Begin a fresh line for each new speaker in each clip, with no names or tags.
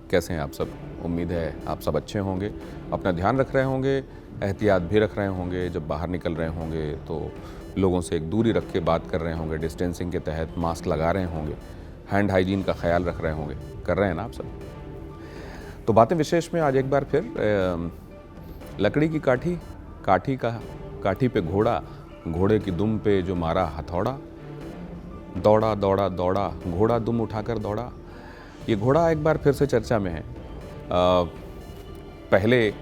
कैसे हैं आप सब? उम्मीद है आप सब अच्छे होंगे, अपना ध्यान रख रहे होंगे, एहतियात भी रख रहे होंगे। जब बाहर निकल रहे होंगे तो लोगों से एक दूरी रख के बात कर रहे होंगे, डिस्टेंसिंग के तहत मास्क लगा रहे होंगे, हैंड हाइजीन का ख्याल रख रहे होंगे। कर रहे हैं ना आप सब? तो बातें विशेष में आज एक बार फिर लकड़ी की काठी पे घोड़ा, घोड़े की दुम पे जो मारा हथौड़ा, दौड़ा दौड़ा दौड़ा घोड़ा दुम उठाकर दौड़ा। ये घोड़ा एक बार फिर से चर्चा में है। पहले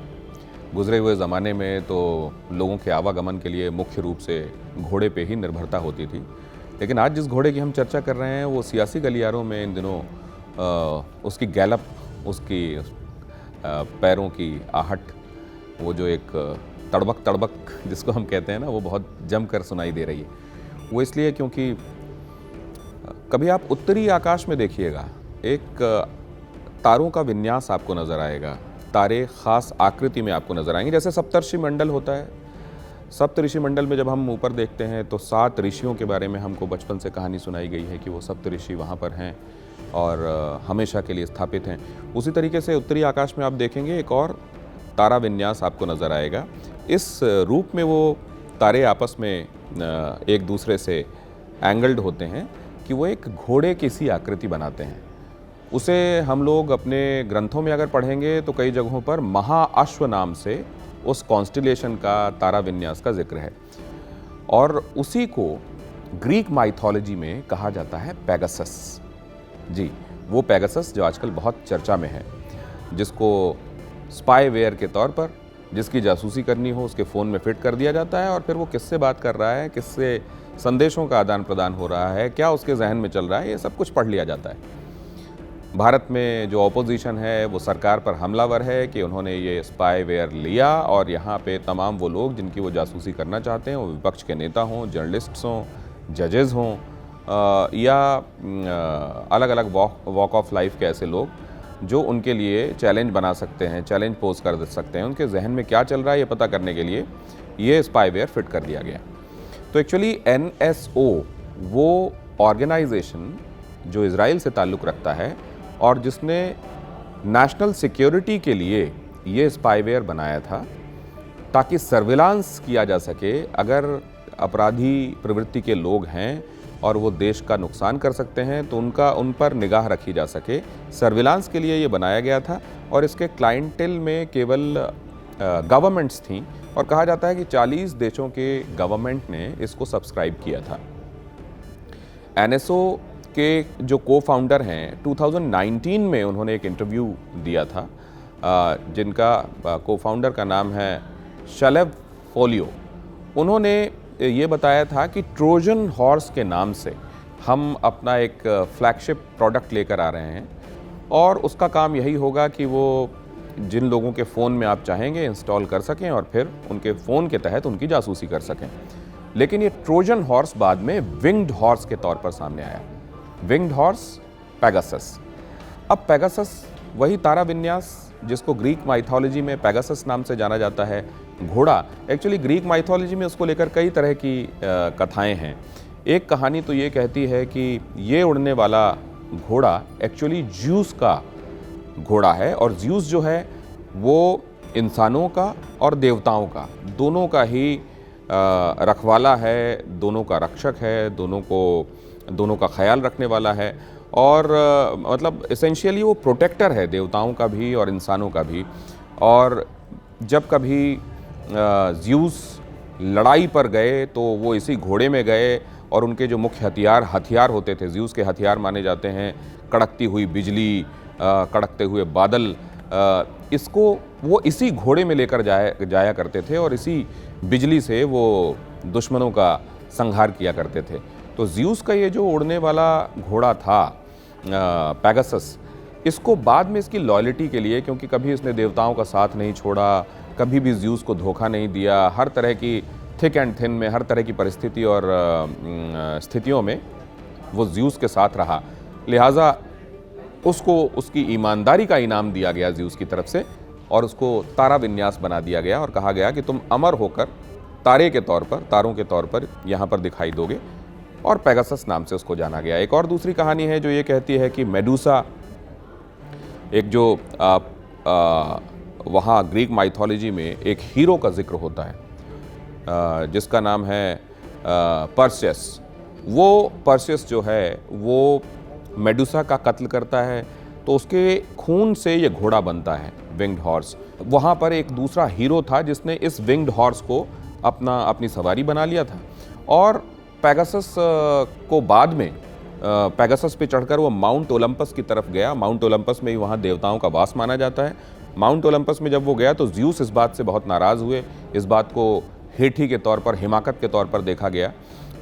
गुजरे हुए ज़माने में तो लोगों के आवागमन के लिए मुख्य रूप से घोड़े पे ही निर्भरता होती थी, लेकिन आज जिस घोड़े की हम चर्चा कर रहे हैं वो सियासी गलियारों में इन दिनों उसकी गैलप, उसकी पैरों की आहट, वो जो एक तड़बक तड़बक जिसको हम कहते हैं ना, वो बहुत जमकर सुनाई दे रही है। वो इसलिए क्योंकि कभी आप उत्तरी आकाश में देखिएगा, एक तारों का विन्यास आपको नज़र आएगा, तारे ख़ास आकृति में आपको नज़र आएंगे। जैसे सप्तर्षि मंडल होता है, सप्तऋषि मंडल में जब हम ऊपर देखते हैं तो 7 ऋषियों के बारे में हमको बचपन से कहानी सुनाई गई है कि वो सप्तऋषि वहाँ पर हैं और हमेशा के लिए स्थापित हैं। उसी तरीके से उत्तरी आकाश में आप देखेंगे एक और तारा विन्यास आपको नज़र आएगा। इस रूप में वो तारे आपस में एक दूसरे से एंगल्ड होते हैं कि वो एक घोड़े की सी आकृति बनाते हैं। उसे हम लोग अपने ग्रंथों में अगर पढ़ेंगे तो कई जगहों पर महाअश्व नाम से उस कॉन्स्टिलेशन का, तारा विन्यास का जिक्र है। और उसी को ग्रीक माइथोलॉजी में कहा जाता है पेगासस। जी, वो पेगासस जो आजकल बहुत चर्चा में है, जिसको स्पाईवेयर के तौर पर जिसकी जासूसी करनी हो उसके फ़ोन में फिट कर दिया जाता है और फिर वो किससे बात कर रहा है, किससे संदेशों का आदान प्रदान हो रहा है, क्या उसके जहन में चल रहा है, ये सब कुछ पढ़ लिया जाता है। भारत में जो ऑपोजिशन है वो सरकार पर हमलावर है कि उन्होंने ये स्पाईवेयर लिया और यहाँ पे तमाम वो लोग जिनकी वो जासूसी करना चाहते हैं, वो विपक्ष के नेता हों, जर्नलिस्ट्स हों, जजेस हों या अलग अलग वॉक ऑफ लाइफ के ऐसे लोग जो उनके लिए चैलेंज बना सकते हैं, चैलेंज पोज कर सकते हैं, उनके जहन में क्या चल रहा है ये पता करने के लिए ये स्पाईवेयर फिट कर दिया गया। तो एक्चुअली NSO वो ऑर्गेनाइजेशन जो इजराइल से ताल्लुक़ रखता है और जिसने नेशनल सिक्योरिटी के लिए ये स्पाईवेयर बनाया था ताकि सर्विलांस किया जा सके अगर अपराधी प्रवृत्ति के लोग हैं और वो देश का नुकसान कर सकते हैं तो उन पर निगाह रखी जा सके। सर्विलांस के लिए ये बनाया गया था और इसके क्लाइंटेल में केवल गवर्नमेंट्स थीं और कहा जाता है कि 40 देशों के गवर्नमेंट ने इसको सब्सक्राइब किया था। NSO के जो को-फाउंडर हैं 2019 में उन्होंने एक इंटरव्यू दिया था, जिनका को-फाउंडर का नाम है शलेव फोलियो। उन्होंने ये बताया था कि ट्रोजन हॉर्स के नाम से हम अपना एक फ्लैगशिप प्रोडक्ट लेकर आ रहे हैं और उसका काम यही होगा कि वो जिन लोगों के फ़ोन में आप चाहेंगे इंस्टॉल कर सकें और फिर उनके फ़ोन के तहत उनकी जासूसी कर सकें। लेकिन ये ट्रोजन हॉर्स बाद में विंग्ड हॉर्स के तौर पर सामने आया। Winged horse Pegasus. अब पेगासस वही तारा विन्यास जिसको ग्रीक माइथोलॉजी में पेगासस नाम से जाना जाता है, घोड़ा। एक्चुअली ग्रीक माइथोलॉजी में उसको लेकर कई तरह की कथाएं हैं। एक कहानी तो ये कहती है कि ये उड़ने वाला घोड़ा एक्चुअली ज्यूस का घोड़ा है और ज्यूस जो है वो इंसानों का और देवताओं का दोनों का ही रखवाला है, दोनों का रक्षक है, दोनों का ख्याल रखने वाला है और मतलब एसेंशियली वो प्रोटेक्टर है देवताओं का भी और इंसानों का भी। और जब कभी ज़्यूस लड़ाई पर गए तो वो इसी घोड़े में गए और उनके जो मुख्य हथियार होते थे, ज़्यूस के हथियार माने जाते हैं कड़कती हुई बिजली, कड़कते हुए बादल, इसको वो इसी घोड़े में लेकर जाया करते थे और इसी बिजली से वो दुश्मनों का संहार किया करते थे। तो ज़्यूस का ये जो उड़ने वाला घोड़ा था पेगासस, इसको बाद में इसकी लॉयल्टी के लिए, क्योंकि कभी इसने देवताओं का साथ नहीं छोड़ा, कभी भी ज़्यूस को धोखा नहीं दिया, हर तरह की थिक एंड थिन में, हर तरह की परिस्थिति और स्थितियों में वो ज़्यूस के साथ रहा, लिहाजा उसको उसकी ईमानदारी का इनाम दिया गया ज़्यूस की तरफ से और उसको तारा विन्यास बना दिया गया और कहा गया कि तुम अमर होकर तारे के तौर पर, तारों के तौर पर यहाँ पर दिखाई दोगे। और पेगासस नाम से उसको जाना गया। एक और दूसरी कहानी है जो ये कहती है कि मेडूसा, एक जो वहाँ ग्रीक माइथोलॉजी में एक हीरो का जिक्र होता है जिसका नाम है परसेस। वो परसेस जो है वो मेडूसा का कत्ल करता है, तो उसके खून से ये घोड़ा बनता है, विंग्ड हॉर्स। वहाँ पर एक दूसरा हीरो था जिसने इस विंग्ड हॉर्स को अपनी सवारी बना लिया था, और पेगासस को बाद में पेगासस पे चढ़कर वो माउंट ओलंपस की तरफ गया। माउंट ओलंपस में ही वहाँ देवताओं का वास माना जाता है। माउंट ओलंपस में जब वो गया तो ज़्यूस इस बात से बहुत नाराज़ हुए। इस बात को हेठी के तौर पर, हिमाकत के तौर पर देखा गया,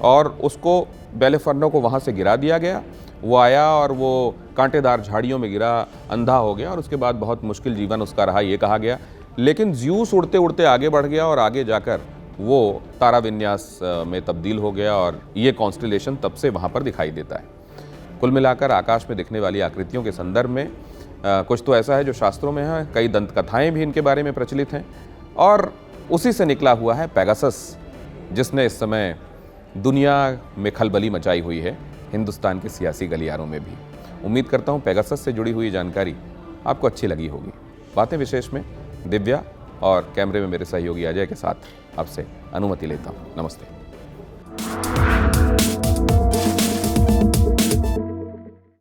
और उसको बेलेफर्नो को वहाँ से गिरा दिया गया। वो आया और वो कांटेदार झाड़ियों में गिरा, अंधा हो गया, और उसके बाद बहुत मुश्किल जीवन उसका रहा, ये कहा गया। लेकिन ज़्यूस उड़ते उड़ते आगे बढ़ गया और आगे जाकर वो तारा विन्यास में तब्दील हो गया, और ये कॉन्स्टेलेशन तब से वहाँ पर दिखाई देता है। कुल मिलाकर आकाश में दिखने वाली आकृतियों के संदर्भ में कुछ तो ऐसा है जो शास्त्रों में है, कई दंत कथाएँ भी इनके बारे में प्रचलित हैं, और उसी से निकला हुआ है पेगासस, जिसने इस समय दुनिया में खलबली मचाई हुई है, हिंदुस्तान के सियासी गलियारों में भी। उम्मीद करता हूँ पेगासस से जुड़ी हुई जानकारी आपको अच्छी लगी होगी। बातें विशेष में दिव्या और कैमरे में मेरे सहयोगी अजय के साथ आपसे अनुमति लेता हूँ। नमस्ते।